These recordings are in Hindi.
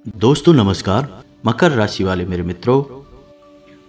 दोस्तों नमस्कार। मकर राशि वाले मेरे मित्रों,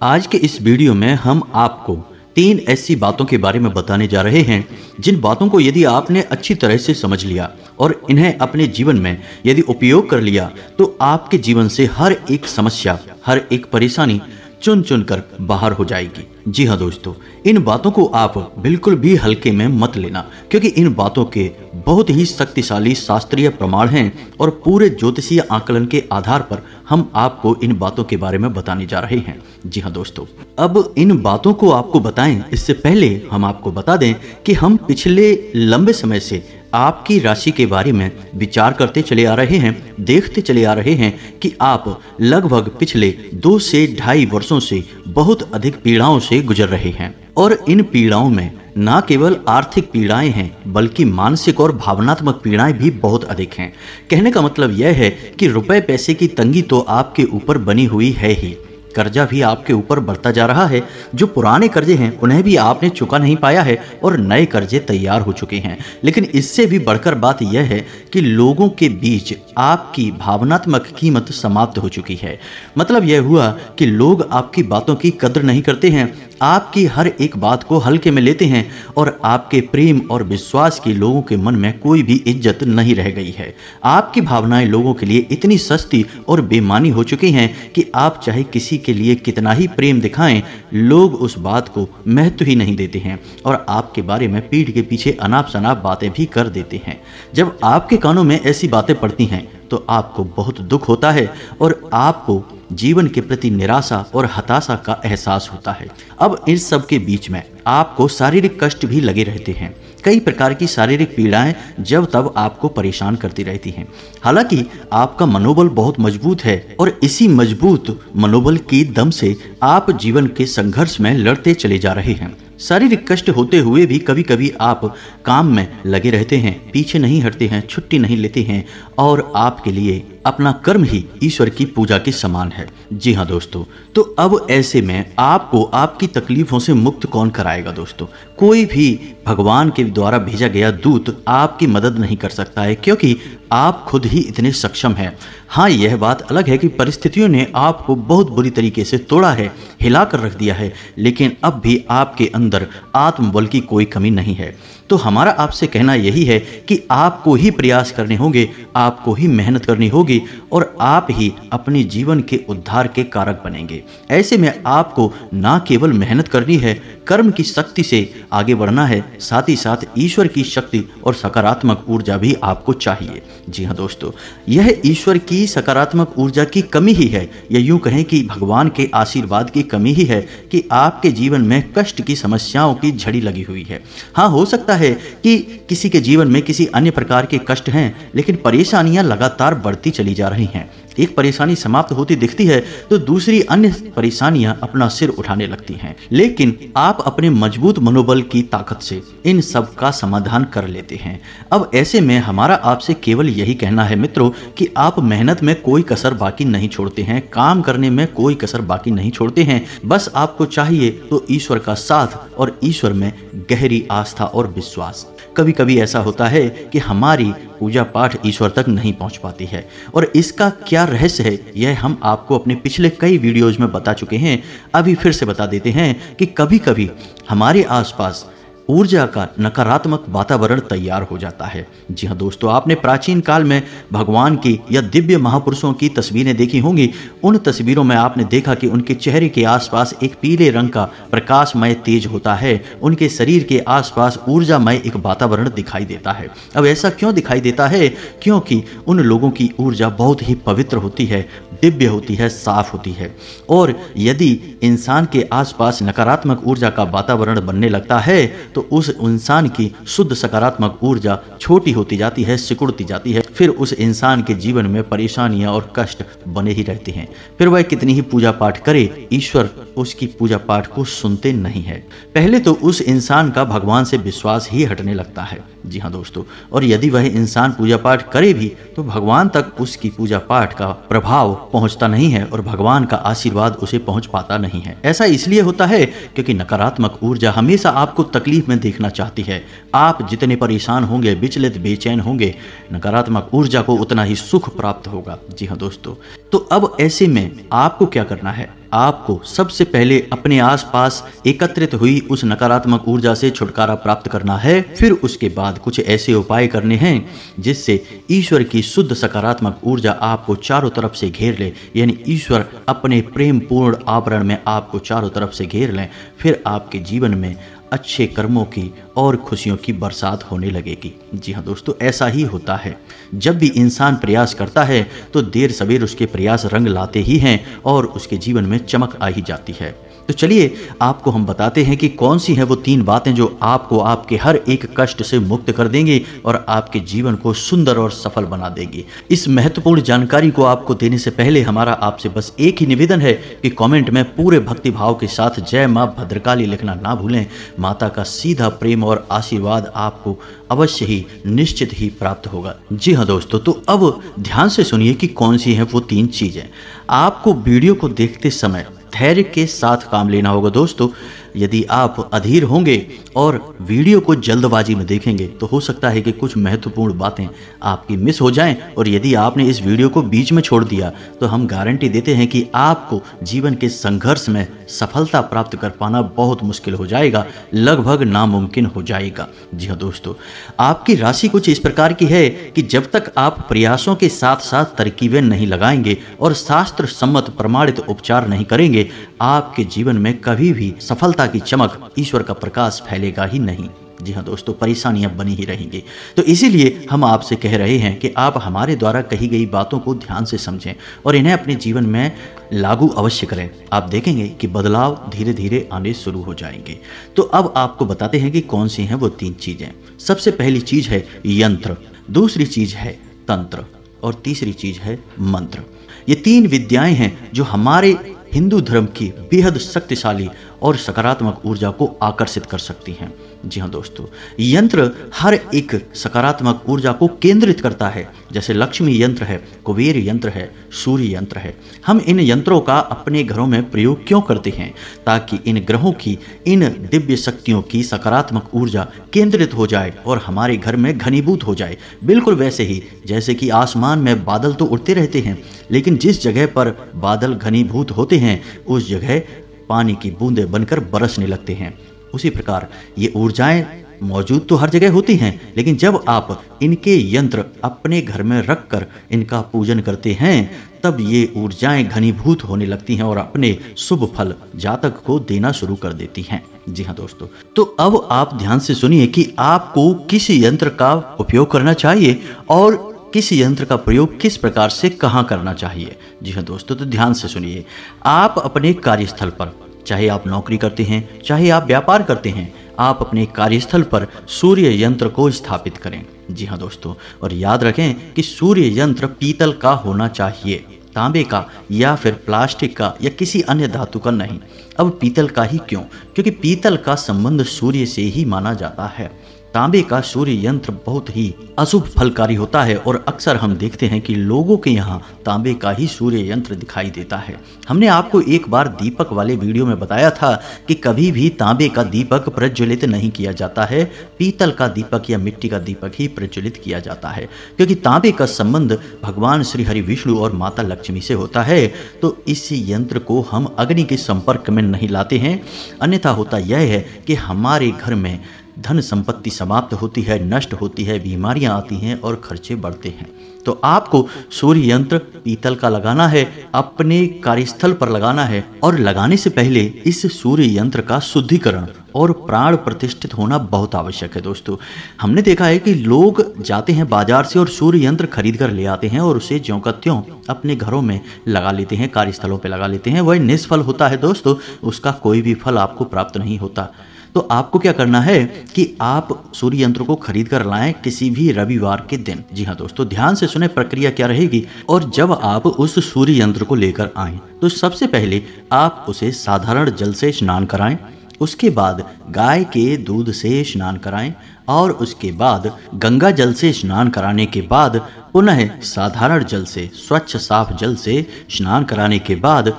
आज के इस वीडियो में हम आपको 3 ऐसी बातों के बारे में बताने जा रहे हैं जिन बातों को यदि आपने अच्छी तरह से समझ लिया और इन्हें अपने जीवन में यदि उपयोग कर लिया तो आपके जीवन से हर एक समस्या, हर एक परेशानी चुन चुन कर बाहर हो जाएगी। जी हाँ दोस्तों, इन बातों को आप बिल्कुल भी हल्के में मत लेना, क्योंकि इन बातों के बहुत ही शक्तिशाली शास्त्रीय प्रमाण हैं और पूरे ज्योतिषीय आकलन के आधार पर हम आपको इन बातों के बारे में बताने जा रहे हैं। जी हाँ दोस्तों, अब इन बातों को आपको बताएं इससे पहले हम आपको बता दें कि हम पिछले लंबे समय से आपकी राशि के बारे में विचार करते चले आ रहे हैं, देखते चले आ रहे हैं कि आप लगभग पिछले 2 से ढाई वर्षों से बहुत अधिक पीड़ाओं से गुजर रहे हैं और इन पीड़ाओं में न केवल आर्थिक पीड़ाएं हैं बल्कि मानसिक और भावनात्मक पीड़ाएं भी बहुत अधिक हैं। कहने का मतलब यह है कि रुपए पैसे की तंगी तो आपके ऊपर बनी हुई है ही, कर्जा भी आपके ऊपर बढ़ता जा रहा है। जो पुराने कर्जे हैं उन्हें भी आपने चुका नहीं पाया है और नए कर्जे तैयार हो चुके हैं। लेकिन इससे भी बढ़कर बात यह है कि लोगों के बीच आपकी भावनात्मक कीमत समाप्त हो चुकी है। मतलब यह हुआ कि लोग आपकी बातों की कद्र नहीं करते हैं, आपकी हर एक बात को हल्के में लेते हैं और आपके प्रेम और विश्वास की लोगों के मन में कोई भी इज्जत नहीं रह गई है। आपकी भावनाएं लोगों के लिए इतनी सस्ती और बेमानी हो चुकी हैं कि आप चाहे किसी के लिए कितना ही प्रेम दिखाएं, लोग उस बात को महत्व ही नहीं देते हैं और आपके बारे में पीठ के पीछे अनाप शनाप बातें भी कर देते हैं। जब आपके कानों में ऐसी बातें पड़ती हैं तो आपको बहुत दुख होता है और आपको जीवन के प्रति निराशा और हताशा का एहसास होता है। अब इस सब के बीच में आपको शारीरिक कष्ट भी लगे रहते हैं। कई प्रकार की शारीरिक पीड़ाएं जब तब आपको परेशान करती रहती हैं। हालांकि आपका मनोबल बहुत मजबूत है और इसी मजबूत मनोबल की दम से आप जीवन के संघर्ष में लड़ते चले जा रहे हैं। शारीरिक कष्ट होते हुए भी कभी कभी आप काम में लगे रहते हैं, पीछे नहीं हटते हैं, छुट्टी नहीं लेते हैं और आपके लिए अपना कर्म ही ईश्वर की पूजा के समान है। जी हाँ दोस्तों, तो अब ऐसे में आपको आपकी तकलीफों से मुक्त कौन कराएगा दोस्तों? कोई भी भगवान के द्वारा भेजा गया दूत आपकी मदद नहीं कर सकता है, क्योंकि आप खुद ही इतने सक्षम हैं। हाँ, यह बात अलग है कि परिस्थितियों ने आपको बहुत बुरी तरीके से तोड़ा है, हिला कर रख दिया है, लेकिन अब भी आपके अंदर आत्मबल की कोई कमी नहीं है। तो हमारा आपसे कहना यही है कि आपको ही प्रयास करने होंगे, आपको ही मेहनत करनी होगी और आप ही अपने जीवन के उद्धार के कारक बनेंगे। ऐसे में आपको ना केवल मेहनत करनी है, कर्म की शक्ति से आगे बढ़ना है, साथ ही साथ ईश्वर की शक्ति और सकारात्मक ऊर्जा भी आपको चाहिए। जी हाँ दोस्तों, यह ईश्वर की सकारात्मक ऊर्जा की कमी ही है, या यूं कहें कि भगवान के आशीर्वाद की कमी ही है कि आपके जीवन में कष्ट की समस्याओं की झड़ी लगी हुई है। हाँ, हो सकता है कि किसी के जीवन में किसी अन्य प्रकार के कष्ट हैं, लेकिन परेशानियां लगातार बढ़ती चली जा रही हैं। एक परेशानी समाप्त होती दिखती है तो दूसरी अन्य परेशानियां अपना सिर उठाने लगती हैं, लेकिन आप अपने मजबूत मनोबल की ताकत से इन सब का समाधान कर लेते हैं। अब ऐसे में हमारा आपसे केवल यही कहना है मित्रों कि आप मेहनत में कोई कसर बाकी नहीं छोड़ते हैं, काम करने में कोई कसर बाकी नहीं छोड़ते हैं। बस आपको चाहिए तो ईश्वर का साथ और ईश्वर में गहरी आस्था और विश्वास। कभी कभी ऐसा होता है कि हमारी पूजा पाठ ईश्वर तक नहीं पहुंच पाती है और इसका क्या रहस्य है यह हम आपको अपने पिछले कई वीडियोज में बता चुके हैं। अभी फिर से बता देते हैं कि कभी कभी हमारे आसपास ऊर्जा का नकारात्मक वातावरण तैयार हो जाता है। जी हाँ दोस्तों, आपने प्राचीन काल में भगवान की या दिव्य महापुरुषों की तस्वीरें देखी होंगी। उन तस्वीरों में आपने देखा कि उनके चेहरे के आसपास एक पीले रंग का प्रकाशमय तेज होता है, उनके शरीर के आसपास ऊर्जामय एक वातावरण दिखाई देता है। अब ऐसा क्यों दिखाई देता है? क्योंकि उन लोगों की ऊर्जा बहुत ही पवित्र होती है, दिव्य होती है, साफ होती है। और यदि इंसान के आसपास नकारात्मक ऊर्जा का वातावरण बनने लगता है तो उस इंसान की शुद्ध सकारात्मक ऊर्जा छोटी होती जाती है, सिकुड़ती जाती है। फिर उस इंसान के जीवन में परेशानियां और कष्ट बने ही रहते हैं। फिर वह कितनी ही पूजा पाठ करे, ईश्वर उसकी पूजा पाठ को सुनते नहीं है, पहले तो उस इंसान का भगवान से विश्वास ही हटने लगता है। जी हाँ दोस्तों, और यदि वह इंसान पूजा पाठ करे भी तो भगवान तक उसकी पूजा पाठ का प्रभाव पहुंचता नहीं है और भगवान का आशीर्वाद उसे पहुंच पाता नहीं है। ऐसा इसलिए होता है क्योंकि नकारात्मक ऊर्जा हमेशा आपको तकलीफ में देखना चाहती है। आप जितने परेशान होंगे, विचलित, बेचैन होंगे, नकारात्मक ऊर्जा को उतना ही सुख प्राप्त होगा। जी हाँ दोस्तों, तो अब ऐसे में आपको क्या करना है? आपको सबसे पहले अपने आसपास एकत्रित हुई उस नकारात्मक ऊर्जा से छुटकारा प्राप्त करना है। फिर उसके बाद कुछ ऐसे उपाय करने हैं जिससे ईश्वर की शुद्ध सकारात्मक ऊर्जा आपको चारों तरफ से घेर ले, यानी ईश्वर अपने प्रेम पूर्ण आवरण में आपको चारों तरफ से घेर लें। फिर आपके जीवन में अच्छे कर्मों की और खुशियों की बरसात होने लगेगी। जी हाँ दोस्तों, ऐसा ही होता है। जब भी इंसान प्रयास करता है तो देर सवेर उसके प्रयास रंग लाते ही हैं और उसके जीवन में चमक आ ही जाती है। तो चलिए आपको हम बताते हैं कि कौन सी है वो 3 बातें जो आपको आपके हर एक कष्ट से मुक्त कर देंगी और आपके जीवन को सुंदर और सफल बना देगी। इस महत्वपूर्ण जानकारी को आपको देने से पहले हमारा आपसे बस एक ही निवेदन है कि कमेंट में पूरे भक्ति भाव के साथ जय मां भद्रकाली लिखना ना भूलें। माता का सीधा प्रेम और आशीर्वाद आपको अवश्य ही निश्चित ही प्राप्त होगा। जी हाँ दोस्तों, तो अब ध्यान से सुनिए कि कौन सी है वो 3 चीजें। आपको वीडियो को देखते समय धैर्य के साथ काम लेना होगा दोस्तों। यदि आप अधीर होंगे और वीडियो को जल्दबाजी में देखेंगे तो हो सकता है कि कुछ महत्वपूर्ण बातें आपकी मिस हो जाएं, और यदि आपने इस वीडियो को बीच में छोड़ दिया तो हम गारंटी देते हैं कि आपको जीवन के संघर्ष में सफलता प्राप्त कर पाना बहुत मुश्किल हो जाएगा, लगभग नामुमकिन हो जाएगा। जी हाँ दोस्तों, आपकी राशि कुछ इस प्रकार की है कि जब तक आप प्रयासों के साथ साथ तरकीबें नहीं लगाएंगे और शास्त्र सम्मत प्रमाणित उपचार नहीं करेंगे, आपके जीवन में कभी भी सफलता की चमक, ईश्वर का प्रकाश फैलेगा ही नहीं। जी हाँ दोस्तों, परेशानियां बनी ही रहेंगी। तो इसीलिए हम आपसे कह रहे हैं कि आप हमारे द्वारा कही गई बातों को ध्यान से समझें और इन्हें अपने जीवन में लागू अवश्य करें। आप देखेंगे कि बदलाव धीरे धीरे आने शुरू हो जाएंगे। तो अब आपको बताते हैं कि कौन सी हैं वो 3 चीजें। सबसे पहली चीज है यंत्र, दूसरी चीज है तंत्र और तीसरी चीज है मंत्र। ये 3 विद्याएं हैं जो हमारे हिंदू धर्म की बेहद शक्तिशाली और सकारात्मक ऊर्जा को आकर्षित कर सकती हैं। जी हाँ दोस्तों, यंत्र हर एक सकारात्मक ऊर्जा को केंद्रित करता है। जैसे लक्ष्मी यंत्र है, कुबेर यंत्र है, सूर्य यंत्र है। हम इन यंत्रों का अपने घरों में प्रयोग क्यों करते हैं? ताकि इन ग्रहों की, इन दिव्य शक्तियों की सकारात्मक ऊर्जा केंद्रित हो जाए और हमारे घर में घनीभूत हो जाए। बिल्कुल वैसे ही जैसे कि आसमान में बादल तो उड़ते रहते हैं, लेकिन जिस जगह पर बादल घनीभूत होते हैं उस जगह पानी की बूंदें बनकर बरसने लगते हैं। उसी प्रकार ये ऊर्जाएं मौजूद तो हर जगह होती हैं, लेकिन जब आप इनके यंत्र अपने घर में रखकर इनका पूजन करते हैं तब ये ऊर्जाएं घनीभूत होने लगती हैं और अपने शुभ फल जातक को देना शुरू कर देती हैं। जी हाँ दोस्तों, तो अब आप ध्यान से सुनिए कि आपको किस यंत्र का उपयोग करना चाहिए और किस यंत्र का प्रयोग किस प्रकार से कहाँ करना चाहिए। जी हाँ दोस्तों, तो ध्यान से सुनिए। आप अपने कार्यस्थल पर, चाहे आप नौकरी करते हैं चाहे आप व्यापार करते हैं, आप अपने कार्यस्थल पर सूर्य यंत्र को स्थापित करें। जी हाँ दोस्तों, और याद रखें कि सूर्य यंत्र पीतल का होना चाहिए, तांबे का या फिर प्लास्टिक का या किसी अन्य धातु का नहीं। अब पीतल का ही क्यों? क्योंकि पीतल का संबंध सूर्य से ही माना जाता है। तांबे का सूर्य यंत्र बहुत ही अशुभ फलकारी होता है और अक्सर हम देखते हैं कि लोगों के यहाँ तांबे का ही सूर्य यंत्र दिखाई देता है। हमने आपको एक बार दीपक वाले वीडियो में बताया था कि कभी भी तांबे का दीपक प्रज्वलित नहीं किया जाता है, पीतल का दीपक या मिट्टी का दीपक ही प्रज्वलित किया जाता है, क्योंकि तांबे का संबंध भगवान श्री हरि विष्णु और माता लक्ष्मी से होता है। तो इस यंत्र को हम अग्नि के संपर्क में नहीं लाते हैं, अन्यथा होता यह है कि हमारे घर में धन संपत्ति समाप्त होती है, नष्ट होती है, बीमारियां आती हैं और खर्चे बढ़ते हैं। तो आपको सूर्य यंत्र पीतल का लगाना है, अपने कार्यस्थल पर लगाना है और लगाने से पहले इस सूर्य यंत्र का शुद्धिकरण और प्राण प्रतिष्ठित होना बहुत आवश्यक है। दोस्तों, हमने देखा है कि लोग जाते हैं बाजार से और सूर्य यंत्र खरीद कर ले आते हैं और उसे ज्यों का त्यों अपने घरों में लगा लेते हैं, कार्यस्थलों पर लगा लेते हैं। वह निष्फल होता है दोस्तों, उसका कोई भी फल आपको प्राप्त नहीं होता। तो आपको क्या करना है कि आप सूर्य यंत्र को खरीद कर लाएं किसी भी रविवार के दिन। जी हाँ दोस्तों, ध्यान से सुने प्रक्रिया क्या रहेगी। और जब आप उस सूर्य यंत्र को लेकर आएं तो सबसे पहले आप उसे साधारण जल से स्नान कराएं, उसके बाद गाय के दूध से स्नान कराएं और उसके बाद गंगा जल से स्नान कराने के बाद पुनः साधारण जल से, स्वच्छ साफ जल से स्नान कराने के बाद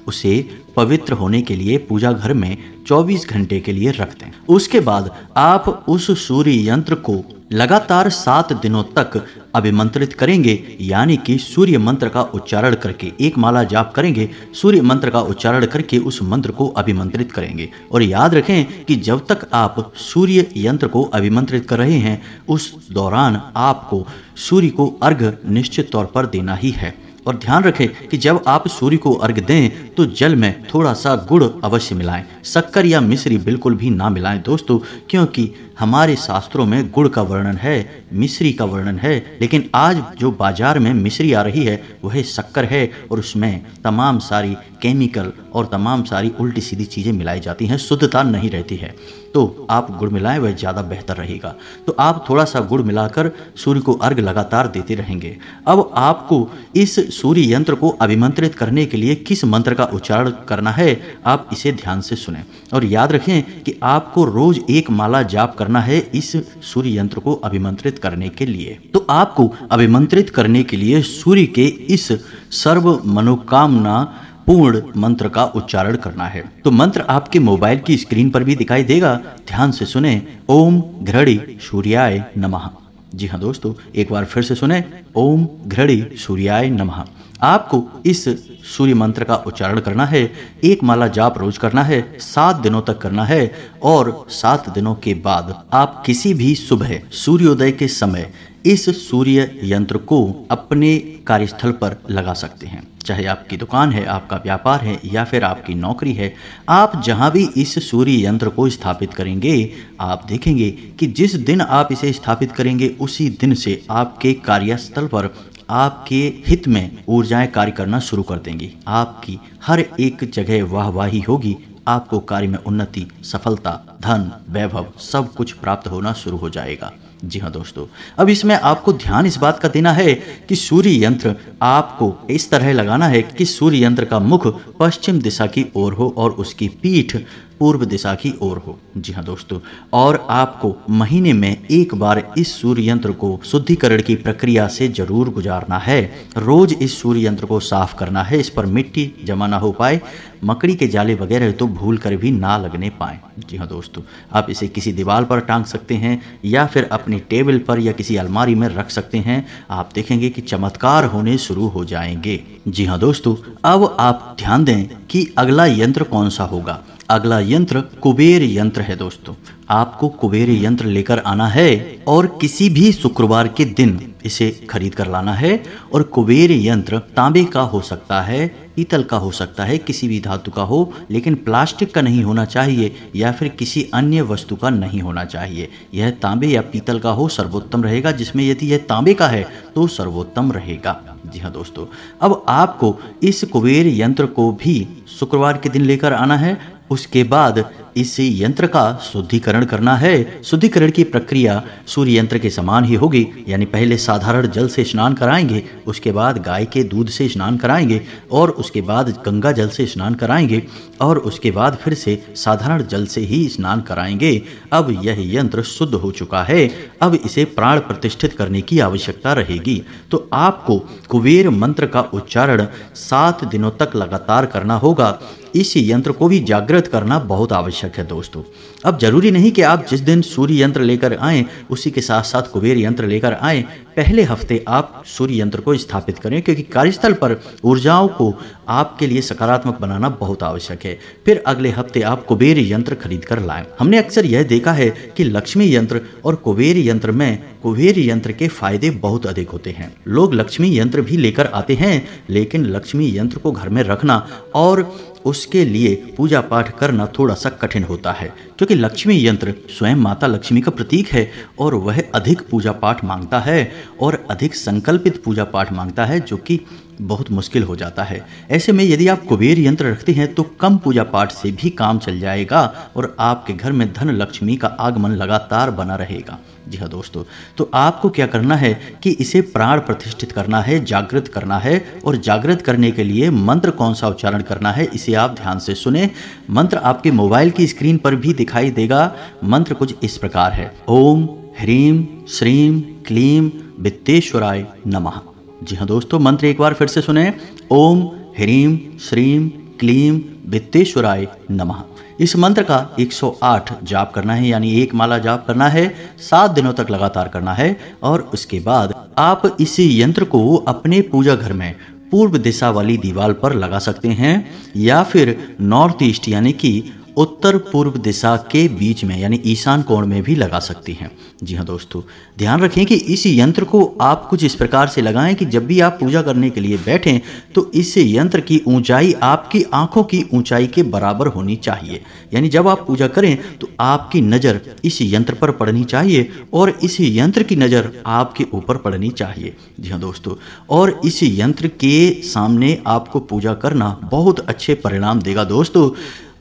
उसे पवित्र होने के लिए पूजा घर में 24 घंटे के लिए रख दें। उसके बाद आप उस सूर्य यंत्र को लगातार 7 दिनों तक अभिमंत्रित करेंगे, यानी कि सूर्य मंत्र का उच्चारण करके एक माला जाप करेंगे, सूर्य मंत्र का उच्चारण करके उस मंत्र को अभिमंत्रित करेंगे। और याद रखें कि जब तक आप सूर्य यंत्र को अभिमंत्रित कर रहे हैं उस दौरान आपको सूर्य को अर्घ्य निश्चित तौर पर देना ही है। और ध्यान रखें कि जब आप सूर्य को अर्घ्य दें तो जल में थोड़ा सा गुड़ अवश्य मिलाएं, शक्कर या मिश्री बिल्कुल भी ना मिलाएं दोस्तों, क्योंकि हमारे शास्त्रों में गुड़ का वर्णन है, मिश्री का वर्णन है, लेकिन आज जो बाजार में मिश्री आ रही है वह शक्कर है और उसमें तमाम सारी केमिकल और तमाम सारी उल्टी सीधी चीज़ें मिलाई जाती हैं, शुद्धता नहीं रहती है। तो आप गुड़ मिलाएं, वह ज़्यादा बेहतर रहेगा। तो आप थोड़ा सा गुड़ मिलाकर सूर्य को अर्घ लगातार देते रहेंगे। अब आपको इस सूर्य यंत्र को अभिमंत्रित करने के लिए किस मंत्र का उच्चारण करना है, आप इसे ध्यान से सुनें और याद रखें कि आपको रोज एक माला जाप करना है इस सूर्य यंत्र को अभिमंत्रित करने के लिए। तो आपको अभिमंत्रित करने के लिए सूर्य के इस सर्व मनोकामना पूर्ण मंत्र का उच्चारण करना है। तो मंत्र आपके मोबाइल की स्क्रीन पर भी दिखाई देगा, ध्यान से सुने। ओम घृणी सूर्याय नमः। जी हाँ दोस्तों, एक बार फिर से सुने, ओम घृणी सूर्याय नमः। आपको इस सूर्य मंत्र का उच्चारण करना है, एक माला जाप रोज करना है, 7 दिनों तक करना है और 7 दिनों के बाद आप किसी भी सुबह सूर्योदय के समय इस सूर्य यंत्र को अपने कार्यस्थल पर लगा सकते हैं। चाहे आपकी दुकान है, आपका व्यापार है या फिर आपकी नौकरी है, आप जहां भी इस सूर्य यंत्र को स्थापित करेंगे आप देखेंगे कि जिस दिन आप इसे स्थापित करेंगे उसी दिन से आपके कार्यस्थल पर आपके हित में ऊर्जाएं कार्य करना शुरू कर देंगी। आपकी हर एक जगह वाहवाही होगी, आपको कार्य में उन्नति, सफलता, धन, वैभव सब कुछ प्राप्त होना शुरू हो जाएगा। जी हाँ दोस्तों, अब इसमें आपको ध्यान इस बात का देना है कि सूर्य यंत्र आपको इस तरह लगाना है कि सूर्य यंत्र का मुख पश्चिम दिशा की ओर हो और उसकी पीठ पूर्व दिशा की ओर हो। जी हाँ दोस्तों, और आपको महीने में एक बार इस सूर्य यंत्र को शुद्धिकरण की प्रक्रिया से जरूर गुजारना है। रोज इस सूर्य यंत्र को साफ करना है, इस पर मिट्टी जमा ना हो पाए, मकड़ी के जाले वगैरह तो भूल कर भी ना लगने पाए। जी हाँ दोस्तों, आप इसे किसी दीवार पर टांग सकते हैं या फिर अपनी टेबल पर या किसी अलमारी में रख सकते हैं। आप देखेंगे कि चमत्कार होने शुरू हो जाएंगे। जी हाँ दोस्तों, अब आप ध्यान दें कि अगला यंत्र कौन सा होगा। अगला यंत्र कुबेर यंत्र है दोस्तों। आपको कुबेर यंत्र लेकर आना है और किसी भी शुक्रवार के दिन इसे खरीद कर लाना है। और कुबेर यंत्र तांबे का हो सकता है, पीतल का हो सकता है, किसी भी धातु का हो, लेकिन प्लास्टिक का नहीं होना चाहिए या फिर किसी अन्य वस्तु का नहीं होना चाहिए। यह तांबे या पीतल का हो सर्वोत्तम रहेगा, जिसमें यदि यह तांबे का है तो सर्वोत्तम रहेगा। जी हाँ दोस्तों, अब आपको इस कुबेर यंत्र को भी शुक्रवार के दिन लेकर आना है। उसके बाद इस यंत्र का शुद्धिकरण करना है। शुद्धिकरण की प्रक्रिया सूर्य यंत्र के समान ही होगी, यानी पहले साधारण जल से स्नान कराएंगे, उसके बाद गाय के दूध से स्नान कराएंगे और उसके बाद गंगा जल से स्नान कराएंगे और उसके बाद फिर से साधारण जल से ही स्नान कराएंगे। अब यह यंत्र शुद्ध हो चुका है, अब इसे प्राण प्रतिष्ठित करने की आवश्यकता रहेगी। तो आपको कुबेर मंत्र का उच्चारण 7 दिनों तक लगातार करना होगा। इस यंत्र को भी जागृत करना बहुत आवश्यक है दोस्तों। अब जरूरी नहीं कि आप जिस दिन सूर्य यंत्र लेकर आएं उसी के साथ साथ कुबेर यंत्र लेकर आएं। पहले हफ्ते आप सूर्य यंत्र को स्थापित करें, क्योंकि कार्यस्थल पर ऊर्जाओं को आपके लिए सकारात्मक बनाना बहुत आवश्यक है। फिर अगले हफ्ते आप कुबेर यंत्र खरीद कर लाएं। हमने अक्सर यह देखा है कि लक्ष्मी यंत्र और कुबेर यंत्र में कुबेर यंत्र के फायदे बहुत अधिक होते हैं। लोग लक्ष्मी यंत्र भी लेकर आते हैं, लेकिन लक्ष्मी यंत्र को घर में रखना और उसके लिए पूजा पाठ करना थोड़ा सा कठिन होता है, क्योंकि लक्ष्मी यंत्र स्वयं माता लक्ष्मी का प्रतीक है और वह अधिक पूजा पाठ मांगता है और अधिक संकल्पित पूजा पाठ मांगता है, जो कि बहुत मुश्किल हो जाता है। ऐसे में यदि आप कुबेर यंत्र रखते हैं तो कम पूजा पाठ से भी काम चल जाएगा और आपके घर में धन लक्ष्मी का आगमन लगातार बना रहेगा। जी हाँ दोस्तों, तो आपको क्या करना है कि इसे प्राण प्रतिष्ठित करना है, जागृत करना है। और जागृत करने के लिए मंत्र कौन सा उच्चारण करना है, इसे आप ध्यान से सुने। मंत्र आपके मोबाइल की स्क्रीन पर भी दिखाई देगा। मंत्र कुछ इस प्रकार है: ओम ह्रीम श्रीम क्लीम वित्तेश्वराय नमः। जी हाँ दोस्तों, मंत्र एक बार फिर से सुने: ओम ह्रीम श्रीम क्लीम वित्तेश्वराय नमः। इस मंत्र का 108 जाप करना है, यानी एक माला जाप करना है, 7 दिनों तक लगातार करना है। और उसके बाद आप इस यंत्र को अपने पूजा घर में पूर्व दिशा वाली दीवार पर लगा सकते हैं या फिर नॉर्थ ईस्ट यानी कि उत्तर पूर्व दिशा के बीच में यानी ईशान कोण में भी लगा सकती हैं। जी हाँ दोस्तों, ध्यान रखें कि इस यंत्र को आप कुछ इस प्रकार से लगाएं कि जब भी आप पूजा करने के लिए बैठें तो इस यंत्र की ऊंचाई आपकी आंखों की ऊंचाई के बराबर होनी चाहिए। यानी जब आप पूजा करें तो आपकी नज़र इस यंत्र पर पड़नी चाहिए और इस यंत्र की नज़र आपके ऊपर पड़नी चाहिए। जी हाँ दोस्तों, और इस यंत्र के सामने आपको पूजा करना बहुत अच्छे परिणाम देगा। दोस्तों,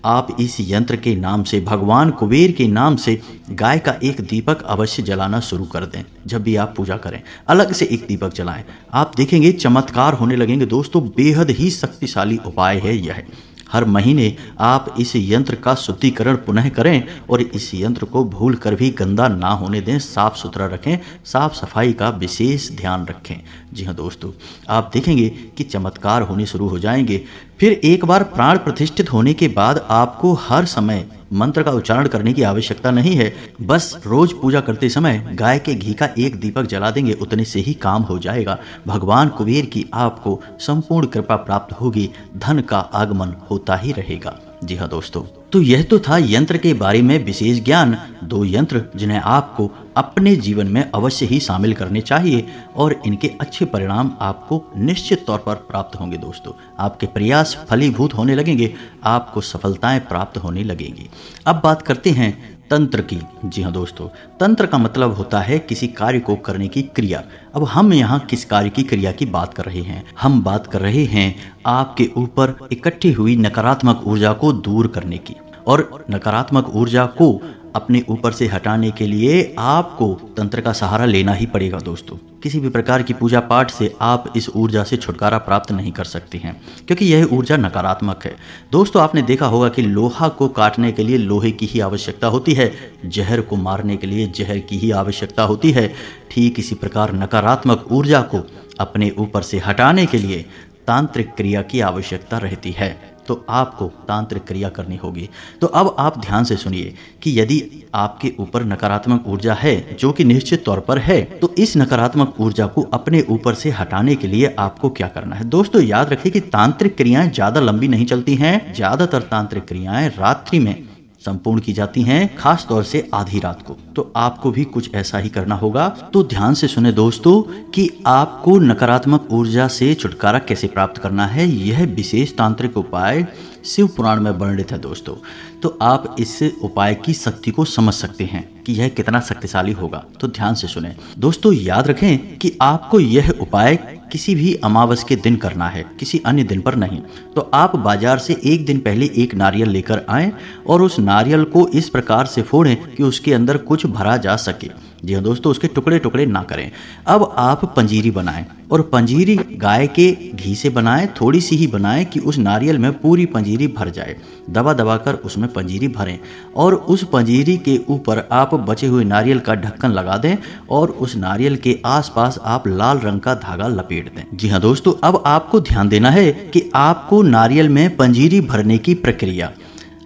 आप इस यंत्र के नाम से, भगवान कुबेर के नाम से गाय का एक दीपक अवश्य जलाना शुरू कर दें। जब भी आप पूजा करें अलग से एक दीपक जलाएं, आप देखेंगे चमत्कार होने लगेंगे। दोस्तों, बेहद ही शक्तिशाली उपाय है यह। हर महीने आप इस यंत्र का शुद्धिकरण पुनः करें और इस यंत्र को भूल कर भी गंदा ना होने दें, साफ सुथरा रखें, साफ सफाई का विशेष ध्यान रखें। जी हाँ दोस्तों, आप देखेंगे कि चमत्कार होने शुरू हो जाएंगे। फिर एक बार प्राण प्रतिष्ठित होने के बाद आपको हर समय मंत्र का उच्चारण करने की आवश्यकता नहीं है। बस रोज पूजा करते समय गाय के घी का एक दीपक जला देंगे, उतने से ही काम हो जाएगा। भगवान कुबेर की आपको संपूर्ण कृपा प्राप्त होगी, धन का आगमन होता ही रहेगा। जी हाँ दोस्तों, तो यह तो था यंत्र के बारे में विशेष ज्ञान। 2 यंत्र जिन्हें आपको अपने जीवन में अवश्य ही शामिल करने चाहिए और इनके अच्छे परिणाम आपको निश्चित तौर पर प्राप्त होंगे। दोस्तों, आपके प्रयास फलीभूत होने लगेंगे, आपको सफलताएं प्राप्त होने लगेंगी। अब बात करते हैं तंत्र की। जी हाँ दोस्तों, तंत्र का मतलब होता है किसी कार्य को करने की क्रिया। अब हम यहाँ किस कार्य की क्रिया की बात कर रहे हैं? हम बात कर रहे हैं आपके ऊपर इकट्ठी हुई नकारात्मक ऊर्जा को दूर करने की। और नकारात्मक ऊर्जा को अपने ऊपर से हटाने के लिए आपको तंत्र का सहारा लेना ही पड़ेगा। दोस्तों, किसी भी प्रकार की पूजा पाठ से आप इस ऊर्जा से छुटकारा प्राप्त नहीं कर सकते हैं, क्योंकि यह ऊर्जा नकारात्मक है। दोस्तों, आपने देखा होगा कि लोहा को काटने के लिए लोहे की ही आवश्यकता होती है, जहर को मारने के लिए जहर की ही आवश्यकता होती है। ठीक इसी प्रकार नकारात्मक ऊर्जा को अपने ऊपर से हटाने के लिए तांत्रिक क्रिया की आवश्यकता रहती है। तो आपको तांत्रिक क्रिया करनी होगी। तो अब आप ध्यान से सुनिए कि यदि आपके ऊपर नकारात्मक ऊर्जा है, जो कि निश्चित तौर पर है, तो इस नकारात्मक ऊर्जा को अपने ऊपर से हटाने के लिए आपको क्या करना है? दोस्तों, याद रखिए कि तांत्रिक क्रियाएं ज़्यादा लंबी नहीं चलती हैं। ज़्यादातर तांत्रिक क्रियाएं रात्रि में संपूर्ण की जाती हैं, खास तौर से आधी रात को। तो आपको भी कुछ ऐसा ही करना होगा। तो ध्यान से सुने दोस्तों कि आपको नकारात्मक ऊर्जा से छुटकारा कैसे प्राप्त करना है। यह विशेष तांत्रिक उपाय शिव पुराण में वर्णित है। दोस्तों, तो आप इस उपाय की शक्ति को समझ सकते हैं कि यह कितना शक्तिशाली होगा। तो ध्यान से सुने दोस्तों, याद रखें कि आपको यह उपाय किसी भी अमावस के दिन करना है, किसी अन्य दिन पर नहीं। तो आप बाजार से एक दिन पहले एक नारियल लेकर आएं और उस नारियल को इस प्रकार से फोड़ें कि उसके अंदर कुछ भरा जा सके। जी हाँ दोस्तों, उसके टुकड़े टुकड़े ना करें। अब आप पंजीरी बनाएं और पंजीरी गाय के घी से बनाएं, थोड़ी सी ही बनाएं कि उस नारियल में पूरी पंजीरी भर जाए। दबा दबा कर उसमें पंजीरी भरें और उस पंजीरी के ऊपर आप बचे हुए नारियल का ढक्कन लगा दें और उस नारियल के आसपास आप लाल रंग का धागा लपेट दें। जी हाँ दोस्तों, अब आपको ध्यान देना है कि आपको नारियल में पंजीरी भरने की प्रक्रिया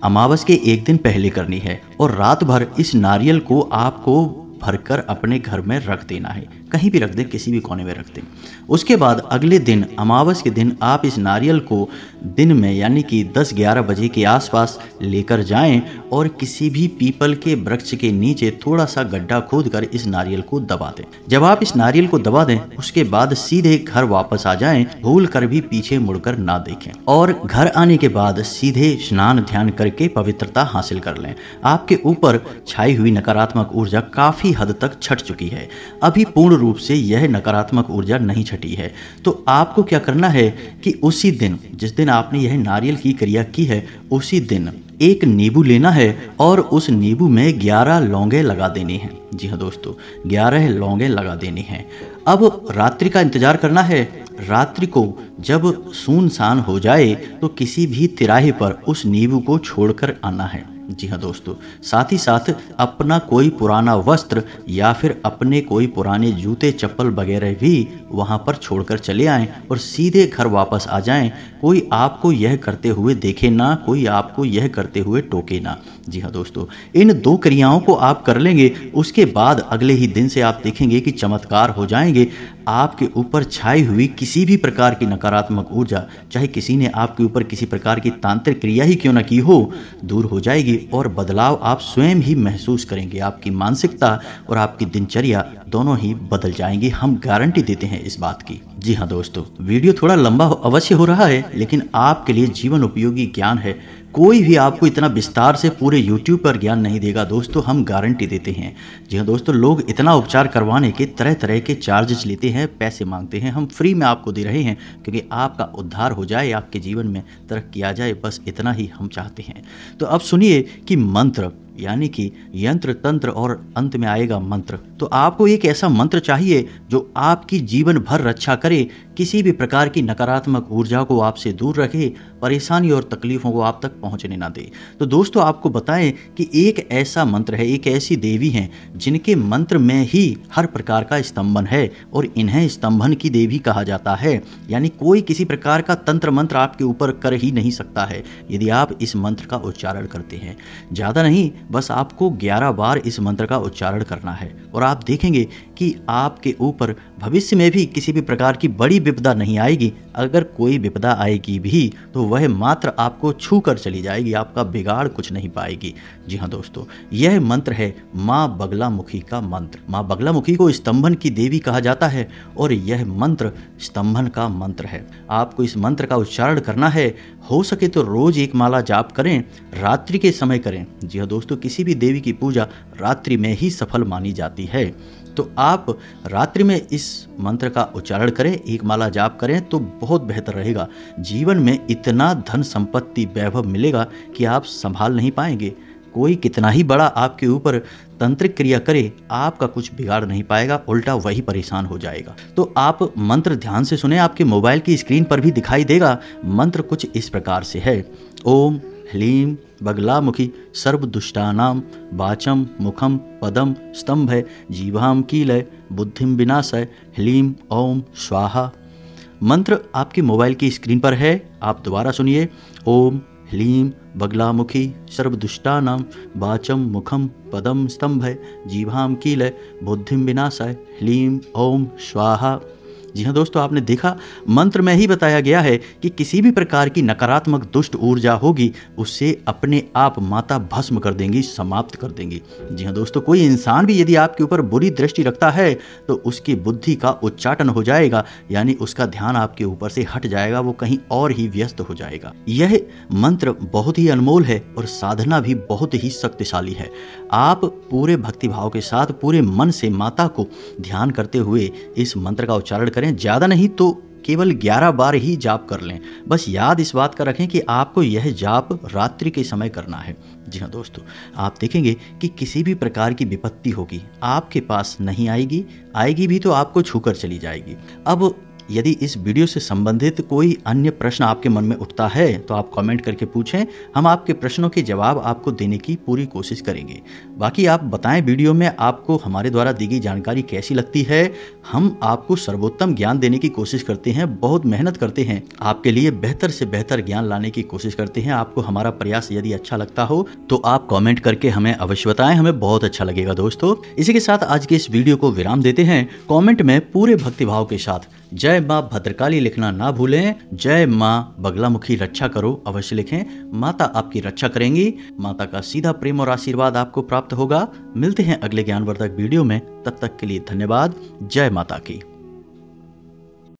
अमावस के एक दिन पहले करनी है और रात भर इस नारियल को आपको भरकर अपने घर में रख देना है। कहीं भी रख दें, किसी भी कोने में रख दें। उसके बाद अगले दिन अमावस के दिन आप इस नारियल को दिन में यानी कि 10-11 बजे के आसपास लेकर जाएं और किसी भी पीपल के वृक्ष के नीचे थोड़ा सा गड्ढा खोदकर इस नारियल को दबा दें। जब आप इस नारियल को दबा दें उसके बाद सीधे घर वापस आ जाएं, भूल कर भी पीछे मुड़कर ना देखें और घर आने के बाद सीधे स्नान ध्यान करके पवित्रता हासिल कर लें। आपके ऊपर छाई हुई नकारात्मक ऊर्जा काफी हद तक छट चुकी है, अभी पूर्ण रूप से यह नकारात्मक ऊर्जा नहीं छटी है। तो आपको क्या करना है कि उसी दिन जिस दिन आपने यह नारियल की क्रिया की है उसी दिन एक नींबू लेना है और उस नींबू में 11 लौंगे लगा देनी हैं। जी हाँ दोस्तों, 11 लौंगे लगा देनी हैं। अब रात्रि का इंतजार करना है। रात्रि को जब सुनसान हो जाए तो किसी भी तिराहे पर उस नींबू को छोड़कर आना है। जी हाँ दोस्तों, साथ ही साथ अपना कोई पुराना वस्त्र या फिर अपने कोई पुराने जूते चप्पल वगैरह भी वहाँ पर छोड़कर चले आएं और सीधे घर वापस आ जाएं। कोई आपको यह करते हुए देखे ना, कोई आपको यह करते हुए टोके ना। जी हाँ दोस्तों, इन 2 क्रियाओं को आप कर लेंगे, उसके बाद अगले ही दिन से आप देखेंगे कि चमत्कार हो जाएंगे। आपके ऊपर छाई हुई किसी भी प्रकार की नकारात्मक ऊर्जा, चाहे किसी ने आपके ऊपर किसी प्रकार की तांत्रिक क्रिया ही क्यों ना की हो, दूर हो जाएगी और बदलाव आप स्वयं ही महसूस करेंगे। आपकी मानसिकता और आपकी दिनचर्या दोनों ही बदल जाएंगी। हम गारंटी देते हैं इस बात की। जी हाँ दोस्तों, वीडियो थोड़ा लंबा अवश्य हो रहा है लेकिन आपके लिए जीवन उपयोगी ज्ञान है। कोई भी आपको इतना विस्तार से पूरे YouTube पर ज्ञान नहीं देगा दोस्तों, हम गारंटी देते हैं। जी हाँ दोस्तों, लोग इतना उपचार करवाने के तरह तरह के चार्जेस लेते हैं, पैसे मांगते हैं। हम फ्री में आपको दे रहे हैं क्योंकि आपका उद्धार हो जाए, आपके जीवन में तरक्की आ जाए, बस इतना ही हम चाहते हैं। तो अब सुनिए कि मंत्र यानी कि यंत्र तंत्र और अंत में आएगा मंत्र। तो आपको एक ऐसा मंत्र चाहिए जो आपकी जीवन भर रक्षा करे, किसी भी प्रकार की नकारात्मक ऊर्जा को आपसे दूर रखे, परेशानी और तकलीफों को आप तक पहुंचने ना दे। तो दोस्तों आपको बताएं कि एक ऐसा मंत्र है, एक ऐसी देवी हैं जिनके मंत्र में ही हर प्रकार का स्तंभन है और इन्हें स्तंभन की देवी कहा जाता है। यानी कोई किसी प्रकार का तंत्र मंत्र आपके ऊपर कर ही नहीं सकता है यदि आप इस मंत्र का उच्चारण करते हैं। ज़्यादा नहीं, बस आपको 11 बार इस मंत्र का उच्चारण करना है और आप देखेंगे कि आपके ऊपर भविष्य में भी किसी भी प्रकार की बड़ी विपदा नहीं आएगी। अगर कोई विपदा आएगी भी तो वह मात्र आपको छू कर चली जाएगी, आपका बिगाड़ कुछ नहीं पाएगी। जी हाँ दोस्तों, यह मंत्र है माँ बगलामुखी का मंत्र। माँ बगलामुखी को स्तंभन की देवी कहा जाता है और यह मंत्र स्तंभन का मंत्र है। आपको इस मंत्र का उच्चारण करना है। हो सके तो रोज एक माला जाप करें, रात्रि के समय करें। जी हाँ दोस्तों, किसी भी देवी की पूजा रात्रि में ही सफल मानी जाती है। तो आप रात्रि में इस मंत्र का उच्चारण करें, एक माला जाप करें तो बहुत बेहतर रहेगा। जीवन में इतना धन संपत्ति वैभव मिलेगा कि आप संभाल नहीं पाएंगे। कोई कितना ही बड़ा आपके ऊपर तंत्रिक क्रिया करे, आपका कुछ बिगाड़ नहीं पाएगा, उल्टा वही परेशान हो जाएगा। तो आप मंत्र ध्यान से सुने, आपके मोबाइल की स्क्रीन पर भी दिखाई देगा। मंत्र कुछ इस प्रकार से है। ओम ह्लीं बगलामुखी सर्वदुष्टानां वाचं मुखं पदं स्तंभय जीवां कीलय बुद्धिं विनाशय ह्लीं ओम स्वाहा। मंत्र आपके मोबाइल की स्क्रीन पर है, आप दोबारा सुनिए। ओम ह्लीं बगलामुखी सर्वदुष्टानां वाचं मुखं पदं स्तंभय जीवां कीलय बुद्धिं विनाशय ह्लीं ओम स्वाहा। जी हाँ दोस्तों, आपने देखा मंत्र में ही बताया गया है कि किसी भी प्रकार की नकारात्मक दुष्ट ऊर्जा होगी उससे अपने आप माता भस्म कर देंगी, समाप्त कर देंगी। जी हाँ दोस्तों, कोई इंसान भी यदि आपके ऊपर बुरी दृष्टि रखता है तो उसकी बुद्धि का उच्चाटन हो जाएगा, यानी उसका ध्यान आपके ऊपर से हट जाएगा, वो कहीं और ही व्यस्त हो जाएगा। यह मंत्र बहुत ही अनमोल है और साधना भी बहुत ही शक्तिशाली है। आप पूरे भक्तिभाव के साथ पूरे मन से माता को ध्यान करते हुए इस मंत्र का उच्चारण करें। ज़्यादा नहीं तो केवल 11 बार ही जाप कर लें। बस याद इस बात का रखें कि आपको यह जाप रात्रि के समय करना है। जी हाँ दोस्तों, आप देखेंगे कि किसी भी प्रकार की विपत्ति होगी आपके पास नहीं आएगी, आएगी भी तो आपको छूकर चली जाएगी। अब यदि इस वीडियो से संबंधित कोई अन्य प्रश्न आपके मन में उठता है तो आप कमेंट करके पूछें, हम आपके प्रश्नों के जवाब आपको देने की पूरी कोशिश करेंगे। बाकी आप बताएं वीडियो में आपको हमारे द्वारा दी गई जानकारी कैसी लगती है। हम आपको सर्वोत्तम ज्ञान देने की कोशिश करते हैं, बहुत मेहनत करते हैं, आपके लिए बेहतर से बेहतर ज्ञान लाने की कोशिश करते हैं। आपको हमारा प्रयास यदि अच्छा लगता हो तो आप कमेंट करके हमें अवश्य बताएं, हमें बहुत अच्छा लगेगा दोस्तों। इसी के साथ आज के इस वीडियो को विराम देते हैं। कमेंट में पूरे भक्तिभाव के साथ जय मां भद्रकाली लिखना ना भूलें। जय मां बगलामुखी रक्षा करो अवश्य लिखें। माता आपकी रक्षा करेंगी, माता का सीधा प्रेम और आशीर्वाद आपको प्राप्त होगा। मिलते हैं अगले ज्ञानवर्धक वीडियो में, तब तक के लिए धन्यवाद। जय माता की।